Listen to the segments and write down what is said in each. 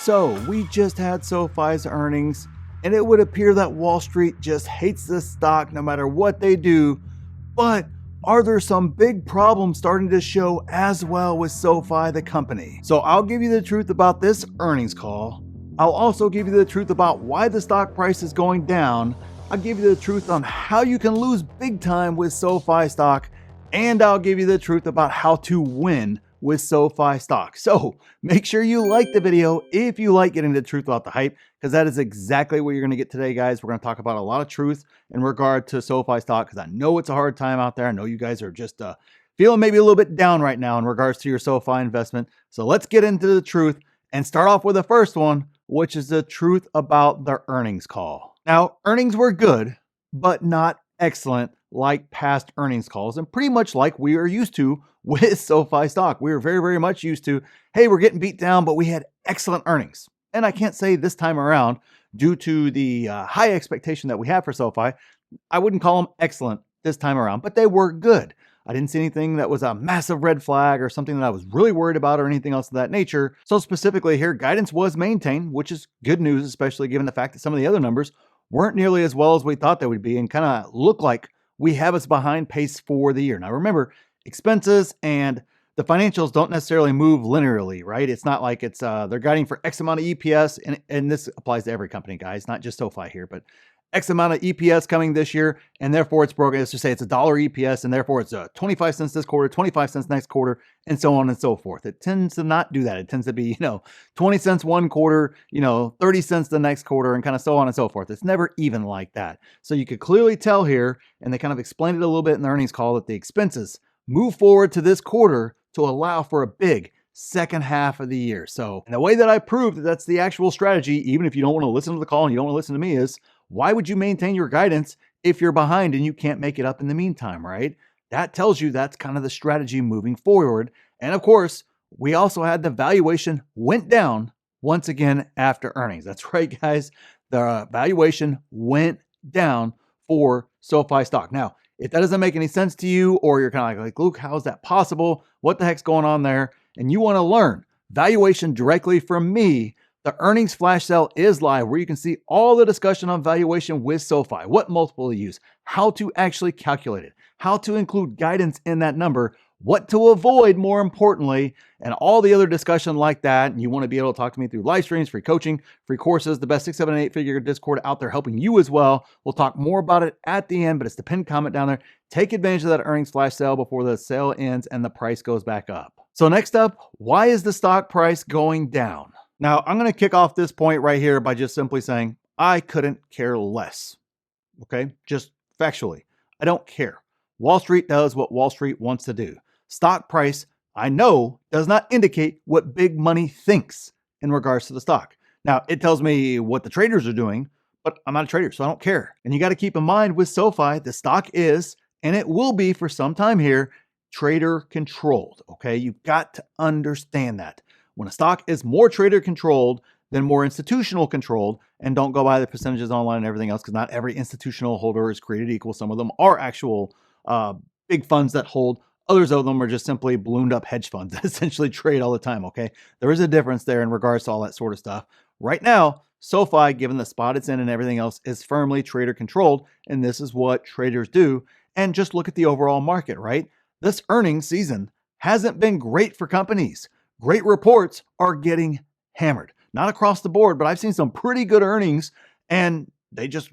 So we just had SoFi's earnings, and it would appear that Wall Street just hates this stock no matter what they do. But are there some big problems starting to show as well with SoFi, the company? So I'll give you the truth about this earnings call. I'll also give you the truth about why the stock price is going down. I'll give you the truth on how you can lose big time with SoFi stock. And I'll give you the truth about how to win with SoFi stock. So make sure you like the video if you like getting the truth about the hype, because that is exactly what you're going to get today, guys. We're going to talk about a lot of truth in regard to SoFi stock, because I know it's a hard time out there. I know you guys are just feeling maybe a little bit down right now in regards to your SoFi investment. So let's get into the truth and start off with the first one, which is the truth about the earnings call. Now, earnings were good, but not excellent like past earnings calls, and pretty much like we are used to with SoFi stock. We were very, very much used to, hey, we're getting beat down, but we had excellent earnings. And I can't say this time around, due to the high expectation that we have for SoFi, I wouldn't call them excellent this time around, but they were good. I didn't see anything that was a massive red flag or something that I was really worried about or anything else of that nature. So specifically here, guidance was maintained, which is good news, especially given the fact that some of the other numbers weren't nearly as well as we thought they would be and kind of look like we have us behind pace for the year. Now remember, expenses and the financials don't necessarily move linearly, right? It's not like it's they're guiding for X amount of EPS, and this applies to every company, guys, not just SoFi here, but X amount of EPS coming this year, and therefore it's broken. Let's just say it's $1 EPS, and therefore it's 25 cents this quarter, 25 cents next quarter, and so on and so forth. It tends to not do that. It tends to be, 20 cents one quarter, 30 cents the next quarter, and kind of so on and so forth. It's never even like that. So you could clearly tell here, and they kind of explained it a little bit in the earnings call, that the expenses move forward to this quarter to allow for a big second half of the year. So and the way that I proved that that's the actual strategy, even if you don't want to listen to the call and you don't want to listen to me, is why would you maintain your guidance if you're behind and you can't make it up in the meantime, right? That tells you that's kind of the strategy moving forward. And of course, we also had the valuation went down once again after earnings. That's right, guys. The valuation went down for SoFi stock. Now, if that doesn't make any sense to you, or you're kind of like, Luke, how is that possible? What the heck's going on there? And you want to learn valuation directly from me, the earnings flash sale is live, where you can see all the discussion on valuation with SoFi, what multiple to use, how to actually calculate it, how to include guidance in that number, what to avoid more importantly, and all the other discussion like that. And you want to be able to talk to me through live streams, free coaching, free courses, the best 6, 7, and 8-figure Discord out there helping you as well. We'll talk more about it at the end, but it's the pinned comment down there. Take advantage of that earnings flash sale before the sale ends and the price goes back up. So next up, why is the stock price going down? Now, I'm going to kick off this point right here by just simply saying, I couldn't care less. Okay? Just factually, I don't care. Wall Street does what Wall Street wants to do. Stock price, I know, does not indicate what big money thinks in regards to the stock. Now, it tells me what the traders are doing, but I'm not a trader, so I don't care. And you got to keep in mind with SoFi, the stock is, and it will be for some time here, trader controlled. Okay? You've got to understand that. When a stock is more trader controlled than more institutional controlled, and don't go by the percentages online and everything else, because not every institutional holder is created equal. Some of them are actual big funds that hold. Others of them are just simply ballooned up hedge funds that essentially trade all the time. Okay, there is a difference there in regards to all that sort of stuff. Right now, SoFi, given the spot it's in and everything else, is firmly trader controlled, and this is what traders do. And just look at the overall market, right? This earnings season hasn't been great for companies. Great reports are getting hammered. Not across the board, but I've seen some pretty good earnings, and they just,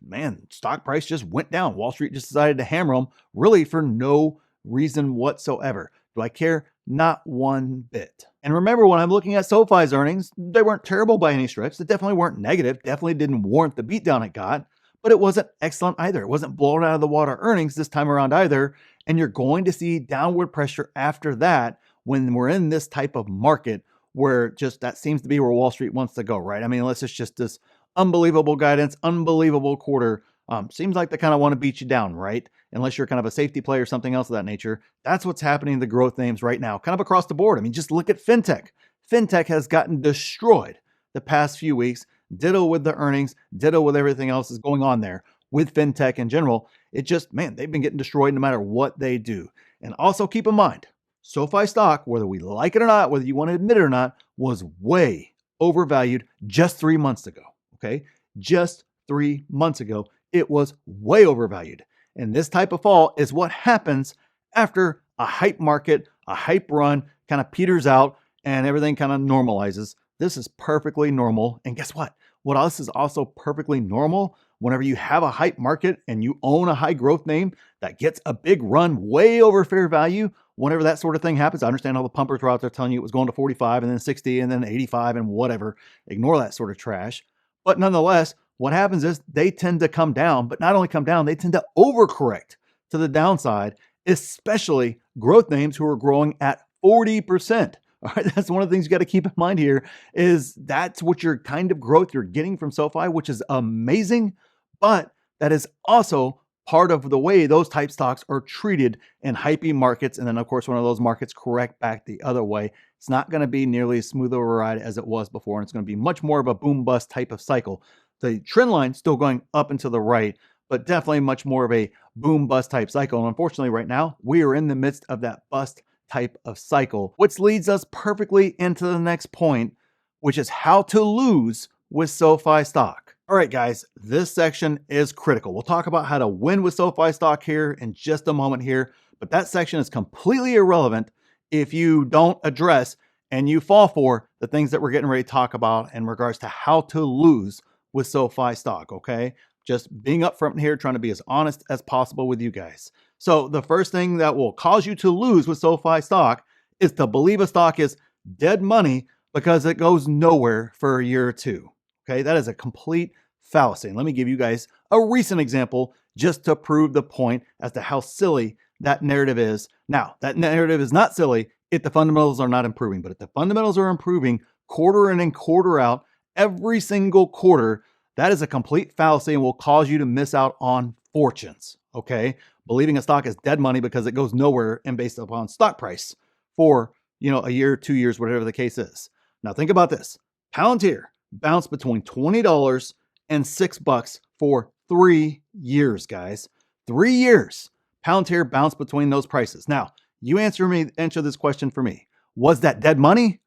stock price just went down. Wall Street just decided to hammer them really for no reason whatsoever. Do I care? Not one bit. And remember, when I'm looking at SoFi's earnings, they weren't terrible by any stretch. They definitely weren't negative, definitely didn't warrant the beatdown it got, but it wasn't excellent either. It wasn't blown out of the water earnings this time around either. And you're going to see downward pressure after that when we're in this type of market where just that seems to be where Wall Street wants to go, right? I mean, unless it's just this unbelievable guidance, unbelievable quarter, seems like they kind of want to beat you down, right? Unless you're kind of a safety play or something else of that nature. That's what's happening in the growth names right now, kind of across the board. I mean, just look at fintech. Fintech has gotten destroyed the past few weeks. Ditto with the earnings, ditto with everything else is going on there with fintech in general. It just, they've been getting destroyed no matter what they do. And also keep in mind, SoFi stock, whether we like it or not, whether you want to admit it or not, was way overvalued just 3 months ago. Okay. Just 3 months ago, it was way overvalued. And this type of fall is what happens after a hype market, a hype run kind of peters out and everything kind of normalizes. This is perfectly normal. And guess what? What else is also perfectly normal? Whenever you have a hype market and you own a high growth name that gets a big run way over fair value, whenever that sort of thing happens, I understand all the pumpers were out there telling you it was going to 45 and then 60 and then 85 and whatever. Ignore that sort of trash. But nonetheless, what happens is they tend to come down, but not only come down, they tend to overcorrect to the downside, especially growth names who are growing at 40%. All right, that's one of the things you got to keep in mind here is that's what your kind of growth you're getting from SoFi, which is amazing, but that is also part of the way those type stocks are treated in hypey markets. And then of course, when those markets correct back the other way, it's not going to be nearly as smooth of a ride as it was before. And it's going to be much more of a boom bust type of cycle. The trend line still going up and to the right, but definitely much more of a boom bust type cycle. And unfortunately right now we are in the midst of that bust type of cycle, which leads us perfectly into the next point, which is how to lose with SoFi stock. All right, guys, this section is critical. We'll talk about how to win with SoFi stock here in just a moment here, but that section is completely irrelevant if you don't address and you fall for the things that we're getting ready to talk about in regards to how to lose with SoFi stock, okay? Just being upfront here, trying to be as honest as possible with you guys. So the first thing that will cause you to lose with SoFi stock is to believe a stock is dead money because it goes nowhere for a year or two. Okay, that is a complete fallacy. And let me give you guys a recent example just to prove the point as to how silly that narrative is. Now, that narrative is not silly if the fundamentals are not improving, but if the fundamentals are improving quarter in and quarter out, every single quarter, that is a complete fallacy and will cause you to miss out on fortunes. Okay, believing a stock is dead money because it goes nowhere and based upon stock price for, a year, 2 years, whatever the case is. Now think about this. Palantir bounced between $20 and $6 for 3 years, guys. 3 years. Palantir bounced between those prices. Now, you answer this question for me. Was that dead money?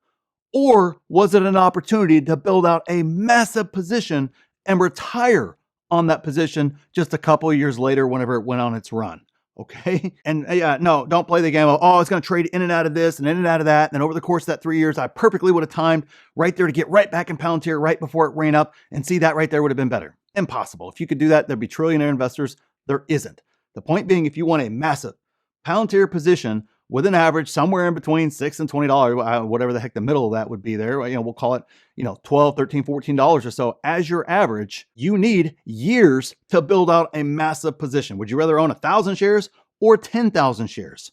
Or was it an opportunity to build out a massive position and retire on that position just a couple of years later whenever it went on its run? Okay. And no, don't play the game of, it's going to trade in and out of this and in and out of that. And then over the course of that 3 years, I perfectly would have timed right there to get right back in Palantir right before it ran up and see that right there would have been better. Impossible. If you could do that, there'd be trillionaire investors. There isn't. The point being, if you want a massive Palantir position with an average somewhere in between $6 and $20, whatever the heck the middle of that would be there, we'll call it, $12, $13, $14 or so as your average, you need years to build out a massive position. Would you rather own 1,000 shares or 10,000 shares?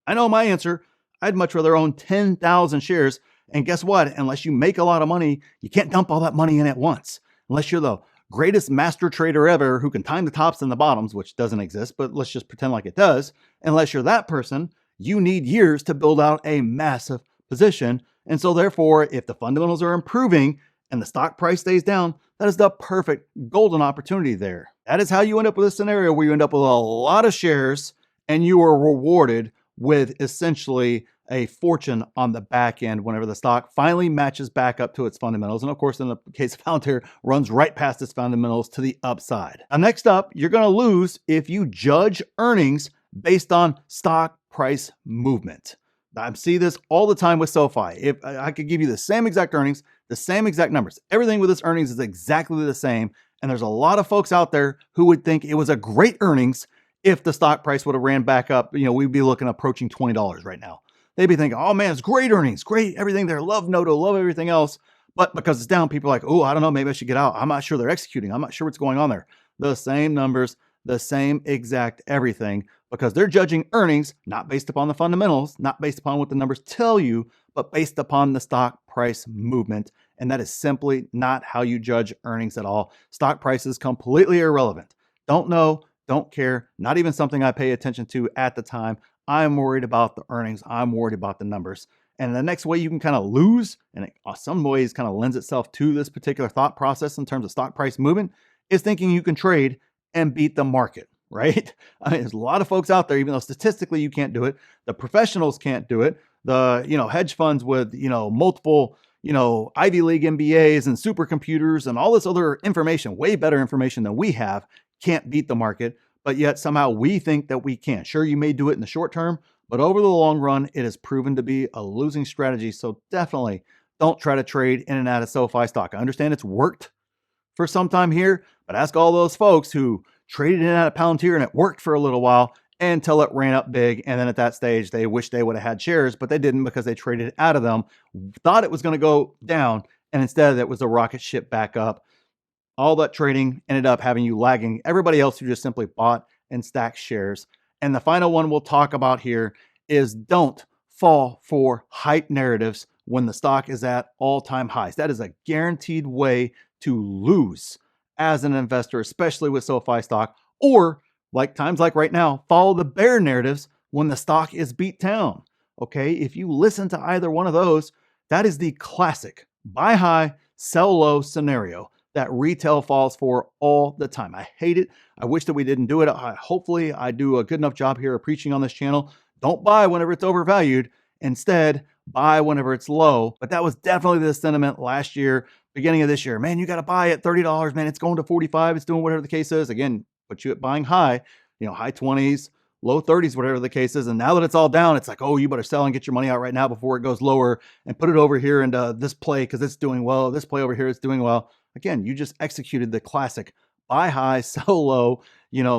I know my answer. I'd much rather own 10,000 shares. And guess what? Unless you make a lot of money, you can't dump all that money in at once. Unless you're the greatest master trader ever who can time the tops and the bottoms, which doesn't exist, but let's just pretend like it does. Unless you're that person, you need years to build out a massive position. And so therefore, if the fundamentals are improving and the stock price stays down, that is the perfect golden opportunity there. That is how you end up with a scenario where you end up with a lot of shares and you are rewarded with essentially a fortune on the back end whenever the stock finally matches back up to its fundamentals. And of course, in the case of Palantir, runs right past its fundamentals to the upside. Now, next up, you're going to lose if you judge earnings based on stock price movement. I see this all the time with SoFi. If I could give you the same exact earnings, the same exact numbers, everything with this earnings is exactly the same. And there's a lot of folks out there who would think it was a great earnings if the stock price would have ran back up. We'd be looking approaching $20 right now. They'd be thinking, oh man, it's great earnings, great everything there, love Noto, love everything else. But because it's down, people are like, I don't know, maybe I should get out. I'm not sure they're executing. I'm not sure what's going on there. The same numbers, the same exact everything, because they're judging earnings not based upon the fundamentals, not based upon what the numbers tell you, but based upon the stock price movement. And that is simply not how you judge earnings at all. Stock price is completely irrelevant. Don't know, don't care, not even something I pay attention to at the time. I'm worried about the earnings. I'm worried about the numbers. And the next way you can kind of lose, and it, some ways kind of lends itself to this particular thought process in terms of stock price movement, is thinking you can trade and beat the market, right? I mean, there's a lot of folks out there, even though statistically you can't do it. The professionals can't do it. The, hedge funds with, multiple, Ivy League MBAs and supercomputers and all this other information, way better information than we have, can't beat the market, but yet somehow we think that we can. Sure, you may do it in the short term, but over the long run, it has proven to be a losing strategy. So definitely don't try to trade in and out of SoFi stock. I understand it's worked for some time here, but ask all those folks who traded in and out of Palantir and it worked for a little while until it ran up big. And then at that stage, they wish they would have had shares, but they didn't because they traded out of them, thought it was going to go down, and instead it was a rocket ship back up. All that trading ended up having you lagging everybody else who just simply bought and stacked shares. And the final one we'll talk about here is don't fall for hype narratives when the stock is at all-time highs. That is a guaranteed way to lose as an investor, especially with SoFi stock, or like times like right now, follow the bear narratives when the stock is beat down. Okay, if you listen to either one of those, that is the classic buy high, sell low scenario that retail falls for all the time. I hate it. I wish that we didn't do it. Hopefully I do a good enough job here of preaching on this channel. Don't buy whenever it's overvalued. Instead, buy whenever it's low. But that was definitely the sentiment last year, beginning of this year. Man, you got to buy at $30, man. It's going to 45. It's doing whatever the case is. Again, put you at buying high, high 20s, low 30s, whatever the case is. And now that it's all down, it's like, oh, you better sell and get your money out right now before it goes lower and put it over here into this play because it's doing well. This play over here is doing well. Again, you just executed the classic buy high, sell low,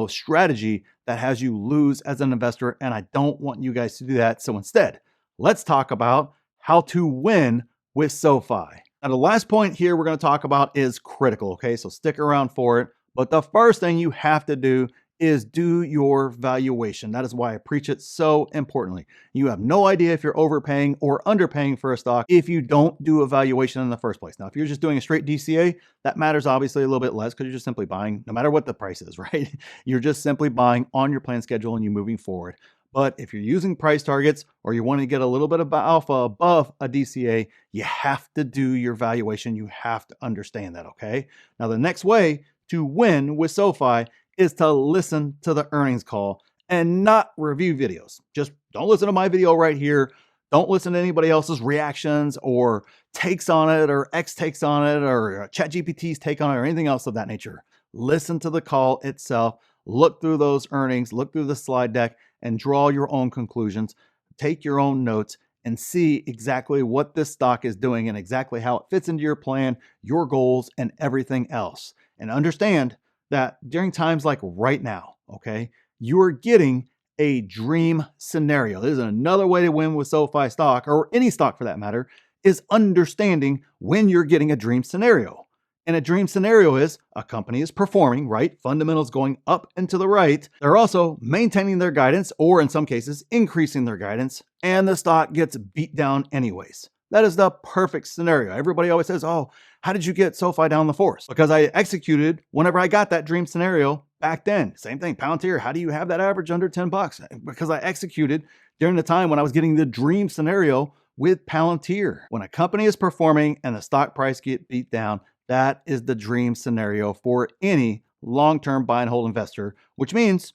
strategy that has you lose as an investor. And I don't want you guys to do that. So instead, let's talk about how to win with SoFi. Now, the last point here we're going to talk about is critical. Okay, so stick around for it. But the first thing you have to do is do your valuation. That is why I preach it so importantly. You have no idea if you're overpaying or underpaying for a stock if you don't do a valuation in the first place. Now, if you're just doing a straight DCA, that matters obviously a little bit less because you're just simply buying no matter what the price is, right? You're just simply buying on your plan schedule and you're moving forward. But if you're using price targets or you want to get a little bit of alpha above a DCA, you have to do your valuation. You have to understand that, okay? Now, the next way to win with SoFi is to listen to the earnings call and not review videos. Just don't listen to my video right here. Don't listen to anybody else's reactions or takes on it or X takes on it or ChatGPT's take on it or anything else of that nature. Listen to the call itself. Look through those earnings, look through the slide deck and draw your own conclusions. Take your own notes and see exactly what this stock is doing and exactly how it fits into your plan, your goals, and everything else. And understand that during times like right now, okay, you are getting a dream scenario. There's another way to win with SoFi stock, or any stock for that matter, is understanding when you're getting a dream scenario. And a dream scenario is a company is performing, right? Fundamentals going up and to the right. They're also maintaining their guidance, or in some cases, increasing their guidance, and the stock gets beat down anyways. That is the perfect scenario. Everybody always says, oh, how did you get SoFi down the force? Because I executed whenever I got that dream scenario back then. Same thing, Palantir. How do you have that average under 10 bucks? Because I executed during the time when I was getting the dream scenario with Palantir. When a company is performing and the stock price get beat down, that is the dream scenario for any long-term buy and hold investor, which means,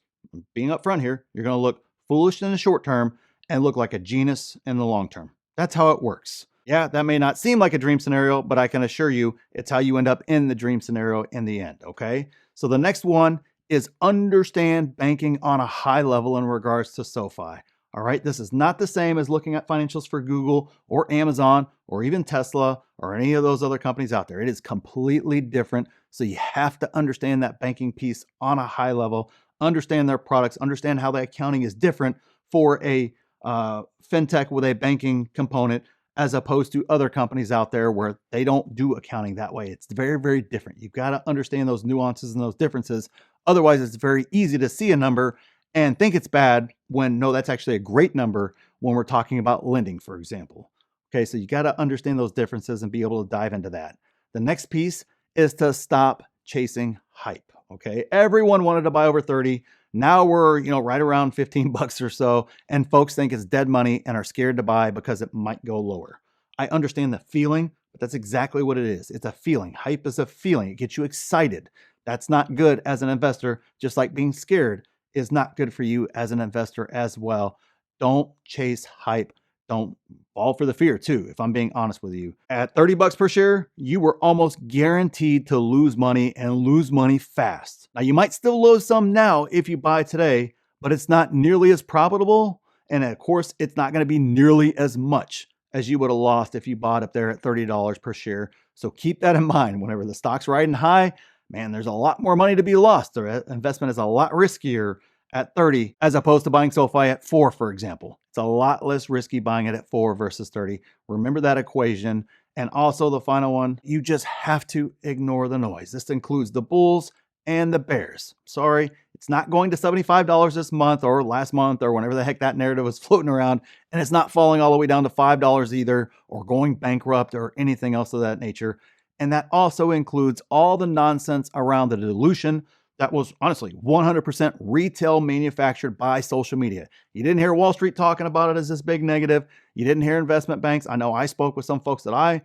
being upfront here, you're going to look foolish in the short term and look like a genius in the long term. That's how it works. Yeah, that may not seem like a dream scenario, but I can assure you it's how you end up in the dream scenario in the end, okay? So the next one is understand banking on a high level in regards to SoFi. All right, this is not the same as looking at financials for Google or Amazon or even Tesla or any of those other companies out there. It is completely different. So you have to understand that banking piece on a high level, understand their products, understand how the accounting is different for a fintech with a banking component as opposed to other companies out there where they don't do accounting that way. It's very, very different. You've got to understand those nuances and those differences. Otherwise, it's very easy to see a number and think it's bad when no, that's actually a great number when we're talking about lending, for example. Okay, so you got to understand those differences and be able to dive into that. The next piece is to stop chasing hype. Okay, everyone wanted to buy over 30. Now we're, right around 15 bucks or so, and folks think it's dead money and are scared to buy because it might go lower. I understand the feeling, but that's exactly what it is. It's a feeling. Hype is a feeling. It gets you excited. That's not good as an investor, just like being scared is not good for you as an investor as well. Don't chase hype. don't fall for the fear too, if I'm being honest with you. At 30 bucks per share, you were almost guaranteed to lose money and lose money fast. Now you might still lose some now if you buy today, but it's not nearly as profitable. And of course, it's not going to be nearly as much as you would have lost if you bought up there at $30 per share. So keep that in mind. Whenever the stock's riding high, man, there's a lot more money to be lost. The investment is a lot riskier at 30 as opposed to buying SoFi at 4, for example. It's a lot less risky buying it at 4 versus 30. Remember that equation. And also the final one, you just have to ignore the noise. This includes the bulls and the bears. Sorry, it's not going to $75 this month or last month or whenever the heck that narrative was floating around. And it's not falling all the way down to $5 either or going bankrupt or anything else of that nature. And that also includes all the nonsense around the dilution that was honestly 100% retail manufactured by social media. You didn't hear Wall Street talking about it as this big negative. You didn't hear investment banks. I know I spoke with some folks that I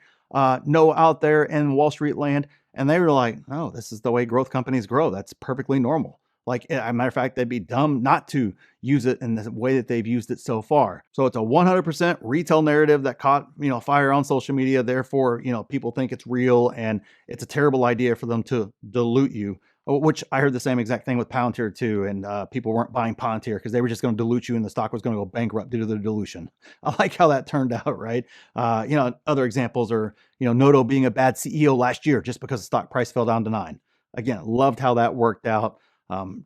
know out there in Wall Street land, and they were like, oh, this is the way growth companies grow. That's perfectly normal. Like, as a matter of fact, they'd be dumb not to use it in the way that they've used it so far. So it's a 100% retail narrative that caught, fire on social media. Therefore, people think it's real and it's a terrible idea for them to dilute you, which I heard the same exact thing with Palantir too. And people weren't buying Palantir because they were just going to dilute you and the stock was going to go bankrupt due to the dilution. I like how that turned out, right? Other examples are, Noto being a bad CEO last year just because the stock price fell down to 9. Again, loved how that worked out.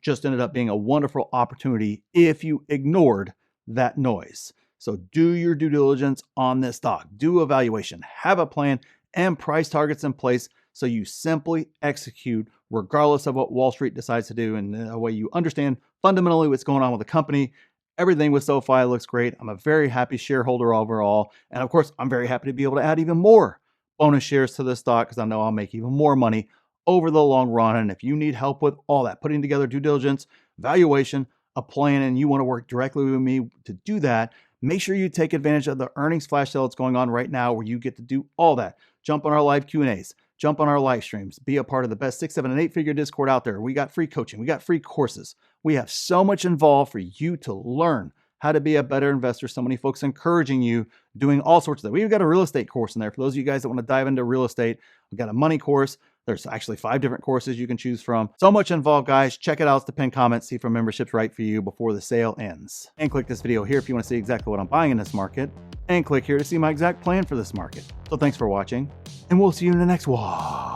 Just ended up being a wonderful opportunity if you ignored that noise. So do your due diligence on this stock, do evaluation, have a plan and price targets in place so you simply execute regardless of what Wall Street decides to do. And that way you understand fundamentally what's going on with the company. Everything with SoFi looks great. I'm a very happy shareholder overall. And of course, I'm very happy to be able to add even more bonus shares to this stock because I know I'll make even more money over the long run. And if you need help with all that, putting together due diligence, valuation, a plan, and you want to work directly with me to do that, make sure you take advantage of the earnings flash sale that's going on right now where you get to do all that. Jump on our live Q&As, jump on our live streams, be a part of the best 6, 7, and 8-figure Discord out there. We got free coaching, we got free courses. We have so much involved for you to learn how to be a better investor. So many folks encouraging you, doing all sorts of that. We've got a real estate course in there. For those of you guys that want to dive into real estate, we've got a money course. There's actually 5 different courses you can choose from. So much involved, guys. Check it out. It's the pinned comment. See if our membership's right for you before the sale ends. And click this video here if you want to see exactly what I'm buying in this market. And click here to see my exact plan for this market. So thanks for watching, and we'll see you in the next one.